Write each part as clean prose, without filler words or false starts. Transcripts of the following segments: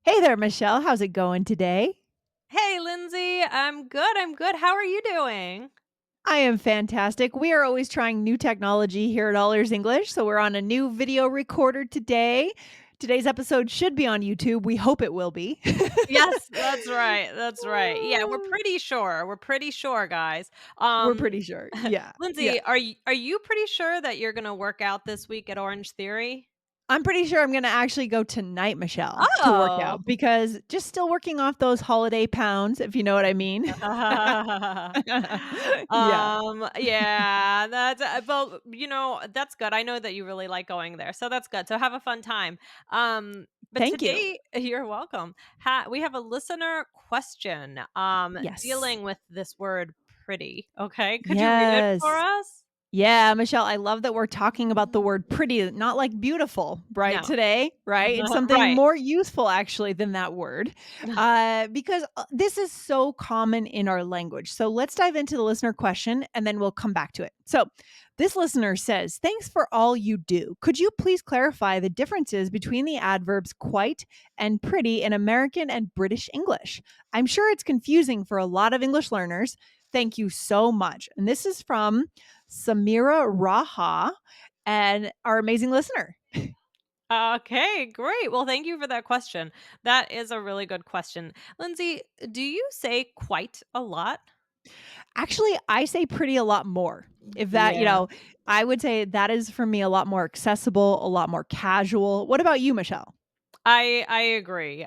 Hey there, Michelle. How's it going today? Hey, Lindsay. I'm good. I'm good. How are you doing? I am fantastic. We are always trying new technology here at All Ears English, so we're on a new video recorder today. Today's episode should be on YouTube. We hope it will be. Yes, that's right. That's right. Yeah, we're pretty sure. We're pretty sure, guys. We're Um, pretty sure. Yeah. Yeah. Lindsay, are you pretty sure that you're gonna work out this week at Orange Theory? I'm pretty sure I'm going to actually go tonight, Michelle, to work Oh. out because just still working off those holiday pounds, if you know what I mean. Yeah. Yeah, that's well, that's good. I know that you really like going there, so that's good. So have a fun time. But Thank you. today, you're welcome. We have a listener question. Yes. Dealing with this word pretty. Okay, could you read it for Yes. us? Yeah, Michelle, I love that we're talking about the word pretty, not like beautiful, right? No. Today, right? It's something Right. more useful actually than that word, because this is so common in our language. So let's dive into the listener question and then we'll come back to it. So this listener says, "Thanks for all you do. Could you please clarify the differences between the adverbs quite and pretty in American and British English? I'm sure it's confusing for a lot of English learners. Thank you so much." And this is from Samira Raha and our amazing listener. Okay, great. Well, thank you for that question. That is a really good question. Lindsay, do you say quite a lot? Actually, I say pretty a lot more. If that, Yeah. I would say that is for me a lot more accessible, a lot more casual. What about you, Michelle? I agree.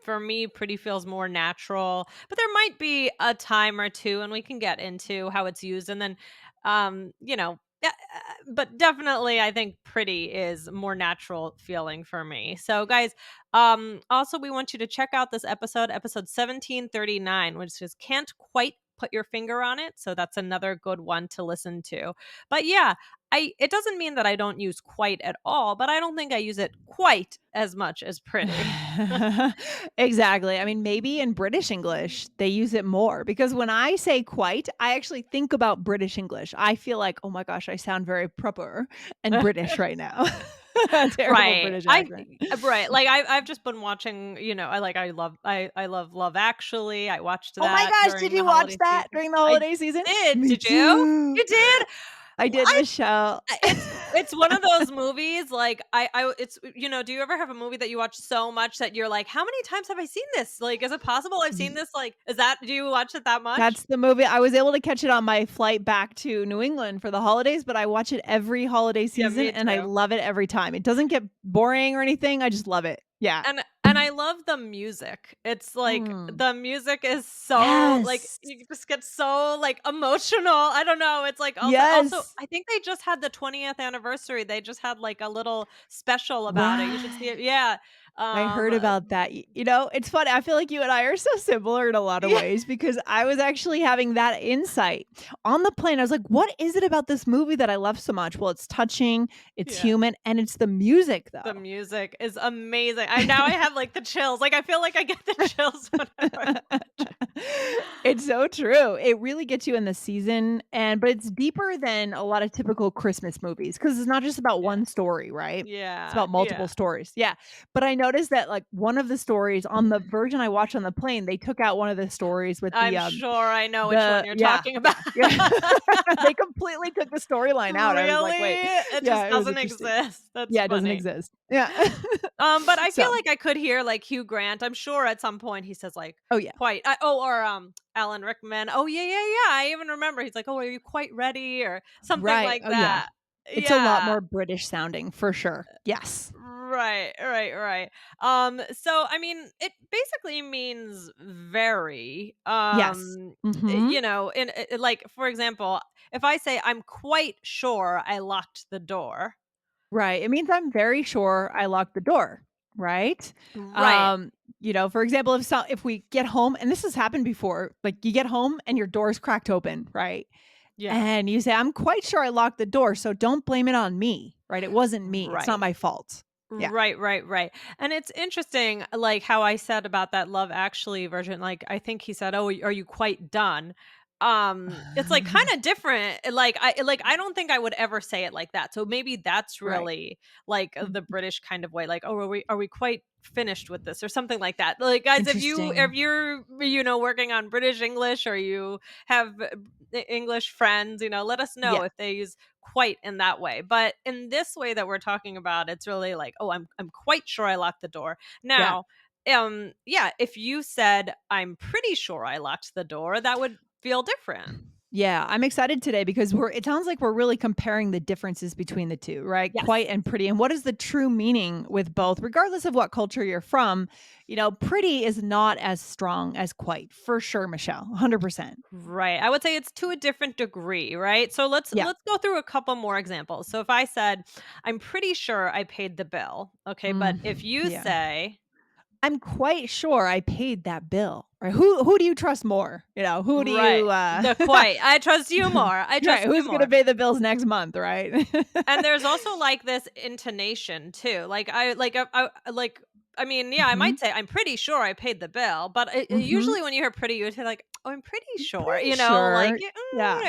For me, pretty feels more natural, but there might be a time or two, and we can get into how it's used, and then, but definitely, I think pretty is more natural feeling for me. So, guys, also we want you to check out this episode 1739, which is can't quite put your finger on it. So that's another good one to listen to. But yeah, it doesn't mean that I don't use quite at all, but I don't think I use it quite as much as pretty. Exactly. I mean, maybe in British English, they use it more because when I say quite, I actually think about British English. I feel like, oh my gosh, I sound very proper and British right now. Terrible Right. British accent. Right. Like I've just been watching, I love Love Actually. I watched Oh my that gosh, did during the you watch holiday that season. during the I holiday season? did. Me Did you? too. You did? I did, What? Michelle. It's one of those movies, like, I it's do you ever have a movie that you watch so much that you're like, "How many times have I seen this? Like, is it possible I've seen Ye this?" Like, do you watch it that much? That's the movie. I was able to catch it on my flight back to New England for the holidays, but I watch it every holiday Yeah, season, me and I too. love it every time. It doesn't get boring or anything, I just love it. Yeah. And I love the music. It's like Mm. the music is so like Yes. you just get so like emotional. I don't know. It's like also Yes. I think they just had the 20th anniversary. They just had like a little special about it. You should see it. Right. Yeah. I Um heard about that. It's funny. I feel like you and I are so similar in a lot of yeah. ways because I was actually having that insight on the plane. I was like, what is it about this movie that I love so much? Well, it's touching, it's Yeah. human, and it's the music, The though. music is amazing. I have like the chills. Like I feel like I get the chills whenever I watch it. It's so true. It really gets you in the season but it's deeper than a lot of typical Christmas movies because it's not just about Yeah. one story, right? It's Yeah. about Yeah. multiple stories. Yeah. But I noticed that like one of the stories on the version I watched on the plane, they took out one of the stories with I'm sure I know which one the you're yeah, talking about. yeah, yeah. They completely took the storyline out. I was like, "Wait." Really? It Yeah, just it was doesn't interesting. exist. That's Yeah, it doesn't funny. exist. Yeah. But I feel So like I could hear, like, Hugh Grant. I'm sure at some point he says, like, oh, yeah. "Quite" or, Alan Rickman. "Oh, yeah, yeah, yeah." I even remember he's like, "Oh, are you quite ready?" Or something Right. like Oh, yeah. that. It's a lot Yeah. more British sounding for sure. Yes. Right, right, right. So I mean, it basically means very. Yes. Mhm. Like for example, if I say I'm quite sure I locked the door. Right. It means I'm very sure I locked the door, right? Right. For example, if we get home and this has happened before, like you get home and your door's cracked open, right? Yeah. And you say, "I'm quite sure I locked the door, so don't blame it on me." Right? It wasn't me. It's not Right. my fault. Yeah. Right, right, right. And it's interesting, like how I said about that Love Actually version. Like I think he said, "Oh, are you quite done?" it's, like, kinda different, I don't think I would ever say it like that, so maybe that's Right. really, like, the Mhm. British kind of way, like, "Oh, are we quite finished with this?" or something like that. Like, guys, if Interesting. you're, working on British English or you have, English friends, let us know Yeah. if they use "quite" in that way, but in this way that we're talking about, it's really like, "Oh, I'm quite sure I locked the door." Yeah. Now, yeah, if you said, "I'm pretty sure I locked the door," that would feel different. Yeah, I'm excited today because it sounds like we're really comparing the differences between the 2, right? Quite Yes. and pretty. And what is the true meaning with both, regardless of what culture you're from? Pretty is not as strong as quite, for sure, Michelle. 100%. Right. I would say it's to a different degree, right? So let's Yeah. let's go through a couple more examples. So if I said, "I'm pretty sure I paid the bill." Okay, but if you Yeah. say, I'm quite sure I paid that bill. Right? Who do you trust more? Who do right, you the quite, "I trust you more. I right, trust you who's gonna more." pay the bills next month, right? And there's also, like, this intonation too. I mean, yeah, I Mhm. might say, "I'm pretty sure I paid the bill," but, Mhm. usually when you hear "pretty," you would say like, "Oh, I'm pretty sure," Pretty sure. Yeah.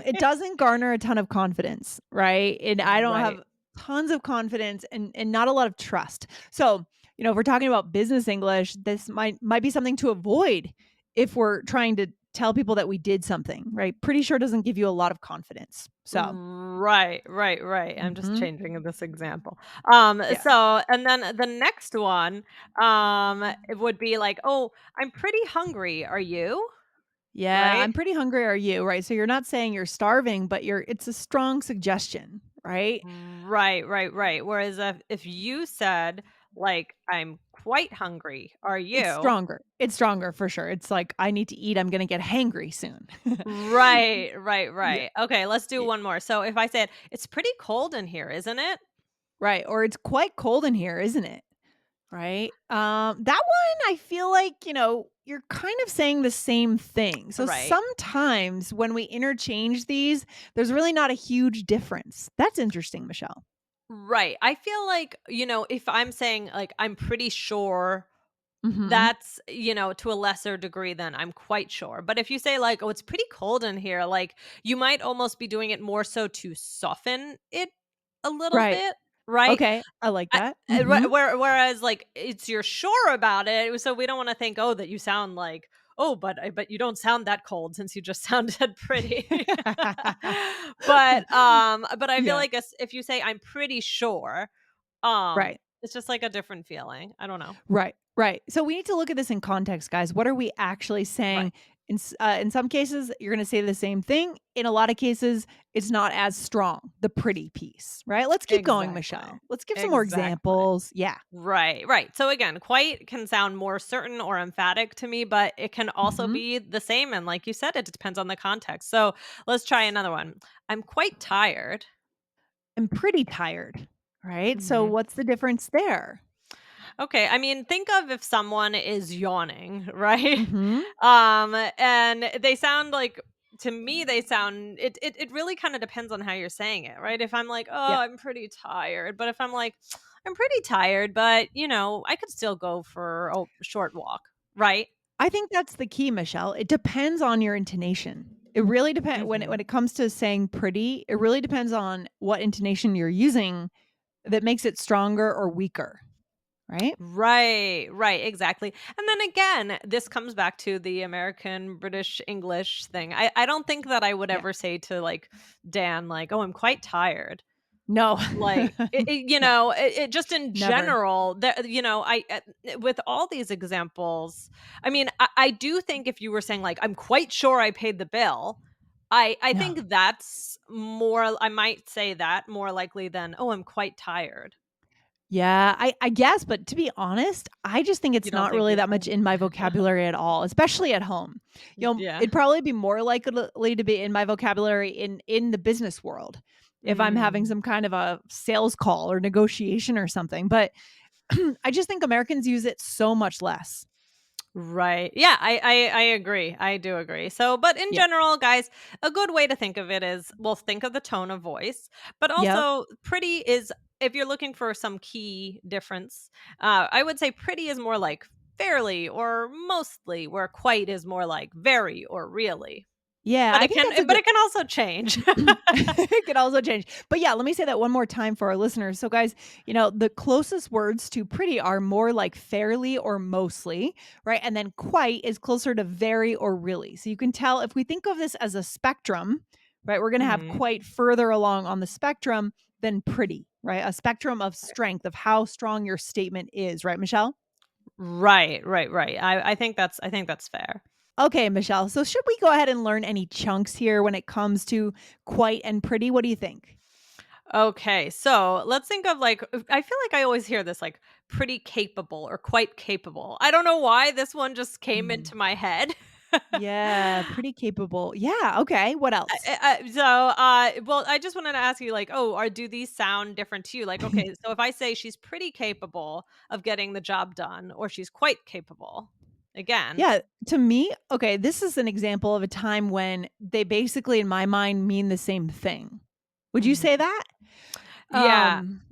It mm. doesn't garner a ton of confidence, right? And I don't Right. have tons of confidence and not a lot of trust. So, if we're talking about business English, this might be something to avoid if we're trying to tell people that we did something, right? Pretty sure doesn't give you a lot of confidence. So, Right, right, right. I'm just mhm. changing this example. Yeah. So and then the next one, it would be like, "Oh, I'm pretty hungry. Are you?" Yeah, Right? I'm pretty hungry, are you? Right? So you're not saying you're starving, but it's a strong suggestion, right? Right, right, right. Whereas if you said, like, "I'm quite hungry. Are It's you?" stronger. It's stronger for sure. It's like, "I need to eat, I'm gonna get hangry soon." Right, right, Yeah, right. Okay, let's do yeah, one more. So if I said, "It's pretty cold in here, isn't it?" right, or, "It's quite cold in here, isn't it?" Right? That one, I feel like, you're kind of saying the same thing. So Right. sometimes when we interchange these, there's really not a huge difference. That's interesting, Michelle. Right. I feel like, if I'm saying, like, "I'm pretty sure," Mhm. that's, to a lesser degree than "I'm quite sure." But if you say, like, "Oh, it's pretty cold in here," like, you might almost be doing it more so to soften it a little Right. bit, right? Okay, I like I that. Mhm. whereas, like, it's you're sure about it, so we don't wanna think, "Oh, that you sound like, oh, but you don't sound that cold since you just sounded pretty." But I feel Yeah. like if you say, "I'm pretty sure," Right. it's just, like, a different feeling. I don't know. Right, right. So we need to look at this in context, guys. What are we actually Right. saying? In some cases, you're going to say the same thing. In a lot of cases, it's not as strong. The pretty piece, right? Let's keep going, Exactly. Michelle. Let's give some more Exactly. examples. Yeah. Right, right. So again, quite can sound more certain or emphatic to me, but it can also Hmm. be the same. And like you said, it depends on the context. So let's try another one. "I'm quite tired." I'm pretty tired, right? So Mhm. what's the difference there? Okay, I mean, think of if someone is yawning, right? Hmm. And they sound like, to me, they sound, it really kind of depends on how you're saying it, right? If I'm like, "Oh, Yeah. I'm pretty tired," but if I'm like, "I'm pretty tired, but I could still go for a short walk," right? I think that's the key, Michelle. It depends on your intonation. It really depends when Mhm. it comes to saying pretty, it really depends on what intonation you're using that makes it stronger or weaker, right? Right, right, exactly. And then again, this comes back to the American British English thing. I don't think that I would Yeah. ever say to, like, Dan, like, "Oh, I'm quite tired." No. Like, No, it just in never. general, that, with all these examples, I mean, I do think if you were saying, like, "I'm quite sure I paid the bill," I Yeah. think that's more, I might say that more likely than, "Oh, I'm quite tired." Yeah, I guess, but to be honest, I just think You it's don't not think really you that much in my vocabulary at all, especially at home. Yeah. It'd probably be more likely to be in my vocabulary in the business world if I'm having Mm. some kind of a sales call or negotiation or something, but I just think Americans use it so much less. Right. Yeah, I agree. I do agree. So, but in Yeah. general, guys, a good way to think of it is, well, think of the tone of voice, but Yep. also pretty is, if you're looking for some key difference, I would say pretty is more like fairly or mostly, where quite is more like very or really. Yeah, But I it think can that's a but good it can also change. it could also change. But yeah, let me say that one more time for our listeners. So guys, the closest words to pretty are more like fairly or mostly, right? And then quite is closer to very or really. So you can tell if we think of this as a spectrum, right? We're going to have Mhm. quite further along on the spectrum than pretty, right? A spectrum of strength of how strong your statement is, right, Michelle? Right, right, right. I think that's fair. Okay, Michelle. So should we go ahead and learn any chunks here when it comes to quite and pretty? What do you think? Okay, so let's think of like I feel like I always hear this like pretty capable or quite capable. I don't know why this one just came Mm. into my head. Yeah, pretty capable. Yeah, okay, what else? Well, I just wanted to ask you, like, do these sound different to you? Like, okay, so if I say she's pretty capable of getting the job done, or she's quite capable, again, Yeah, to me, okay, this is an example of a time when they basically, in my mind, mean the same thing. Would you say mhm. that? Yeah, Um,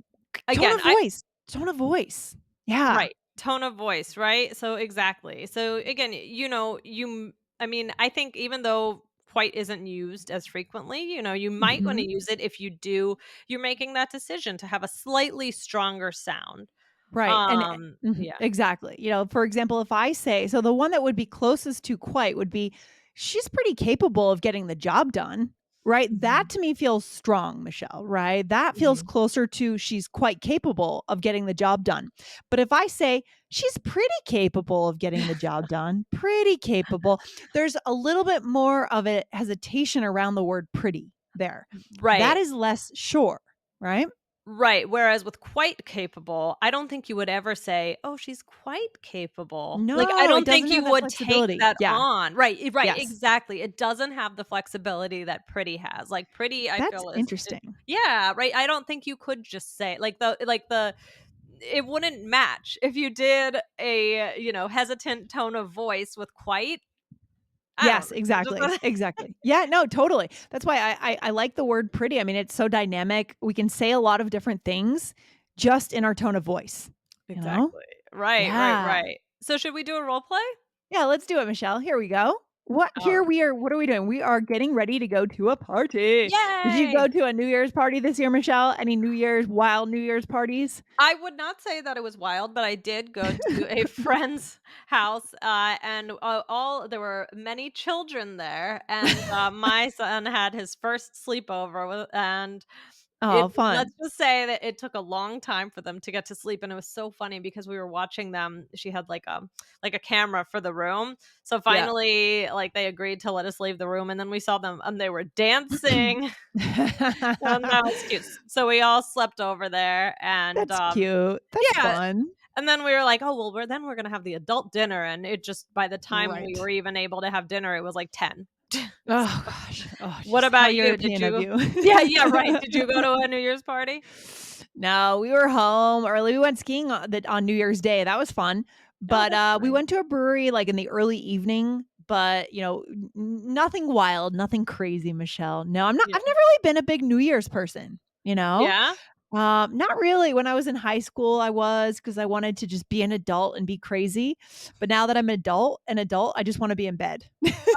tone again, of voice, tone of voice. Yeah. right. Tone of voice, right? So exactly. So again, I mean, I think even though quite isn't used as frequently, you might want Mhm. to use it if you're making that decision to have a slightly stronger sound. Right, and mhm, Yeah. exactly. For example, if I say so the one that would be closest to quite would be, "She's pretty capable of getting the job done." Right? That Mhm. to me feels strong, Michelle, right? That feels Mhm. closer to she's quite capable of getting the job done. But if I say, "She's pretty capable of getting the job done," pretty capable, there's a little bit more of a hesitation around the word pretty there. That Right. is less sure, right? Right. Whereas with quite capable, I don't think you would ever say, "Oh, she's quite capable." Like, I No, it don't think doesn't you have that would take flexibility. that Yeah. on. Right, right, Yes. exactly. It doesn't have the flexibility that pretty has. Like, pretty, I That's feel is it interesting. yeah, right. I don't think you could just say like the it wouldn't match if you did a, hesitant tone of voice with quite. I don't Yes, exactly, know. exactly. Yeah, no, totally. That's why I like the word pretty. I mean, it's so dynamic. We can say a lot of different things just in our tone of voice, you know? Exactly. Right, right, Yeah. right. So should we do a role play? Yeah, let's do it, Michelle. Here we go. Alri What are we doing? We are getting ready to go to a party. Did you Yay! go to a New Year's party this year, Michelle? Any wild New Year's parties? I would not say that it was wild, but I did go to a friend's house, and, all there were many children there, and, my son had his first sleepover and Oh, let's fun. just say that it took a long time for them to get to sleep, and it was so funny because we were watching them. She had, like a camera for the room, so Yeah. finally, like, they agreed to let us leave the room, and then we saw them, and they were dancing. And that was cute. So we all slept over there and, That's cute. That's yeah, fun. and then we were like, "Oh, well, we're gonna have the adult dinner," and it just by the time we Right. were even able to have dinner, it was like 10. Oh gosh. Oh, What just how about you? Did European of you you. Yeah, yeah, right. Did you go to a New Year's party? No, we were home early. We went skiing on New Year's Day. That was fun. Oh, But that's we nice. went to a brewery like in the early evening, but nothing wild, nothing crazy, Michelle. No, Yeah. I've never really been a big New Year's person, you know? Yeah? Not really. When I was in high school, I was because I wanted to just be an adult and be crazy. But now that I'm an adult, I just want to be in bed.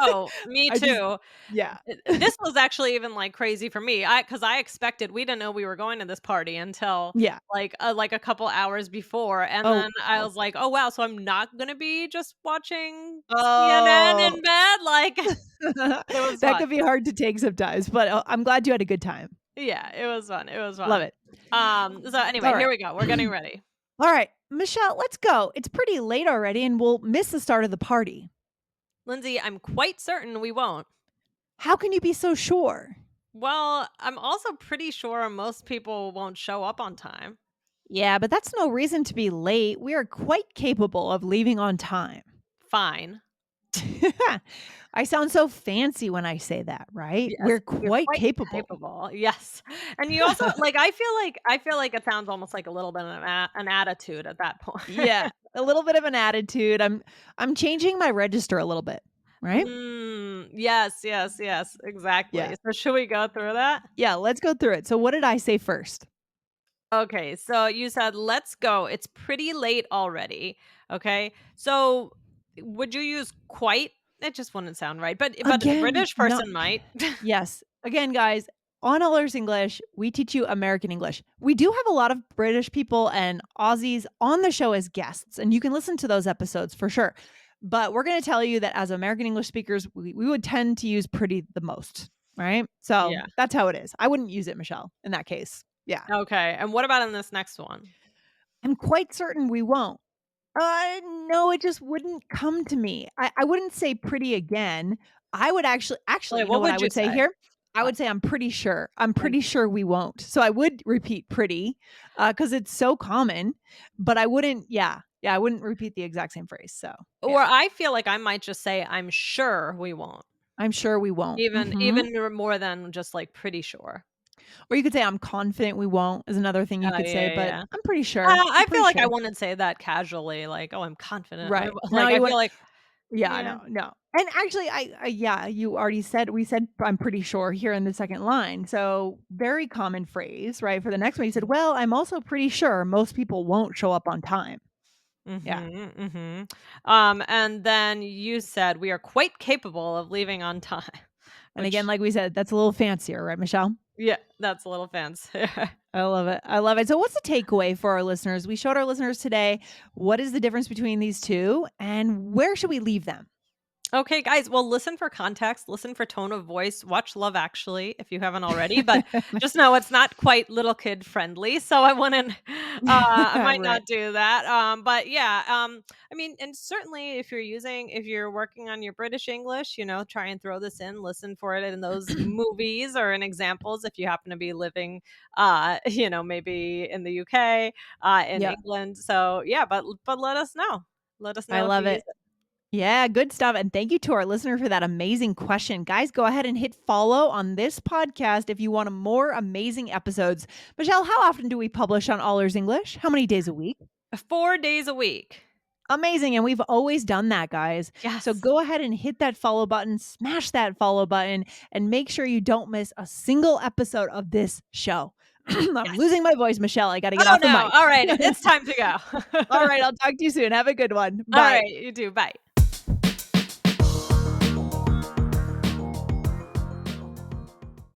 Oh, me I just, too. yeah, This was actually even, like, crazy for me. Because I expected we didn't know we were going to this party until, yeah. like, a couple hours before, and Oh, then I wow. was like, "Oh, wow, so I'm not gonna be just watching CNN Oh, in bed?" Like, it was that fun. could be hard to take sometimes, but I'm glad you had a good time. Yeah, it was fun, it was Love fun. it. So anyway, All here right. we go, we're getting ready. All right, Michelle, let's go. It's pretty late already and we'll miss the start of the party. Lindsay, I'm quite certain we won't. How can you be so sure? Well, I'm also pretty sure most people won't show up on time. Yeah, but that's no reason to be late. We are quite capable of leaving on time. Fine. I sound so fancy when I say that, right? Yes, We're you're quite quite capable. capable. Yes. And you also like I feel like it sounds almost like a little bit of an attitude at that point. Yeah, a little bit of an attitude. I'm changing my register a little bit, right? Yes, yes, yes, Yeah. exactly. So should we go through that? Yeah, let's go through it. So what did I say first? Okay, so you said, "Let's go. It's pretty late already." Okay. So would you use quite? it just wouldn't sound right, but a Again, British no. person might. Yes. Again, guys, on All Ears English, we teach you American English. We do have a lot of British people and Aussies on the show as guests, and you can listen to those episodes for sure. But we're going to tell you that as American English speakers, we would tend to use pretty the most, right? So Yeah. that's how it is. I wouldn't use it, Michelle, in that case. Yeah. Okay, and what about in this next one? I'm quite certain we won't. No, it just wouldn't come to me. I wouldn't say pretty again. I would actually, Wait, you know what what I would you would say say? here? I What? would say I'm pretty sure. I'm I'm pretty sure we won't. So I would repeat pretty, because it's so common, but I wouldn't yeah, I wouldn't repeat the exact same phrase. So, yeah. or I feel like I might just say, "I'm sure we won't." I'm sure we won't. Mhm. Even more than just, like, pretty sure. Or you could say I'm confident we won't is another thing you Oh, could say, yeah, but yeah. I'm pretty sure. I'm I feel pretty like I sure. wouldn't say that casually, like, "Oh, I'm confident." Right. No, Like, I you feel wouldn't. like Yeah, yeah. no, no. And actually, I yeah, you already said we said I'm pretty sure here in the second line. So very common phrase, right? For the next one, you said, "Well, I'm also pretty sure most people won't show up on time." Yeah. Mhm, mhm. And then you said, "We are quite capable of leaving on time," And again, which like we said, that's a little fancier, right, Michelle? yeah, that's a little fancy. I love it. I love it. So what's the takeaway for our listeners? We showed our listeners today what is the difference between these two and where should we leave them? Okay, guys, well, listen for context, listen for tone of voice, watch Love Actually if you haven't already, but just know it's not quite little kid friendly, so I wouldn't I might Right. not do that. But yeah, I mean, and certainly if you're working on your British English, try and throw this in, listen for it in those movies or in examples if you happen to be living maybe in the UK, in Yeah. England. So, yeah, but let us know. Let us I know if love you use it. Yeah, good stuff. And thank you to our listener for that amazing question. Guys, go ahead and hit follow on this podcast if you want more amazing episodes. Michelle, how often do we publish on All Ears English? How many days a week? it. 4 days a week. Amazing. And we've always done that, guys. So Yes. go ahead and hit that follow button, smash that follow button, and make sure you don't miss a single episode of this show. I'm Yes. losing my voice, Michelle. I got to get Oh, off the no. mic. All right. It's time to go. All right. I'll talk to you soon. Have a good one. All Bye. right. You do. Bye.